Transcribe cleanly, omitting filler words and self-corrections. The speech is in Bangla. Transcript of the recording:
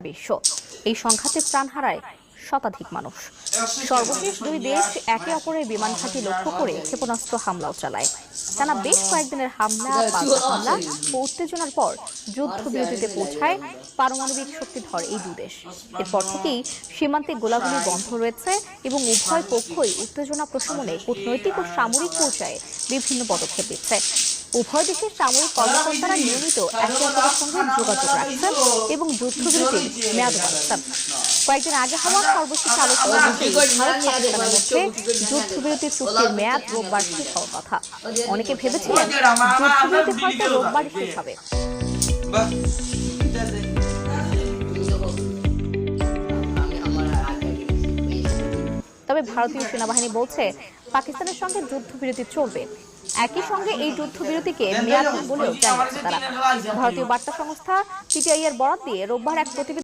বিশ্ব এই সংঘাতে প্রাণ হারায় শতাধিক মানুষ। সর্বশেষ দুই দেশ একে অপরের বিমান ঘাঁটি লক্ষ্য করে ক্ষেপণাস্ত্র হামলাও চালায়। টানা বেশ কয়েকদিনের হামলা, পাল্টা হামলা ও উত্তেজনার পর যুদ্ধবিরতিতে পৌঁছায় পারমাণবিক শক্তিধর এই দুদেশ। এরপর থেকেই সীমান্তে গোলাগুলি বন্ধ রয়েছে এবং উভয় পক্ষই উত্তেজনা প্রশমনে কূটনৈতিক ও সামরিক পর্যায়ে বিভিন্ন পদক্ষেপ নিচ্ছে। উভয় দেশের সামরিক কর্মকর্তারা নিয়মিত একে অপরের সঙ্গে যোগাযোগ রাখছেন এবং যুদ্ধবিরতির মেয়াদ বাড়াচ্ছেন। কয়েকদিন আগে হওয়া সর্বশেষ আলোচনা অনুযায়ী ভারত পাকিস্তানের মধ্যে যুদ্ধবিরতি চুক্তির মেয়াদ রোববার শেষ হওয়ার কথা। অনেকে ভেবেছিলেন যুদ্ধবিরতি হয়তো রোববার শেষ হবে। তবে ভারতীয় সেনাবাহিনী বলছে পাকিস্তানের সঙ্গে যুদ্ধবিরতি চলবে। একই সঙ্গে এই যুদ্ধবিরতিকে মেয়াদহীন বলেও জানিয়েছে তারা। ভারতীয় বার্তা সংস্থা পিটিআই এর বরাত দিয়ে রোববার এক প্রতিবেদন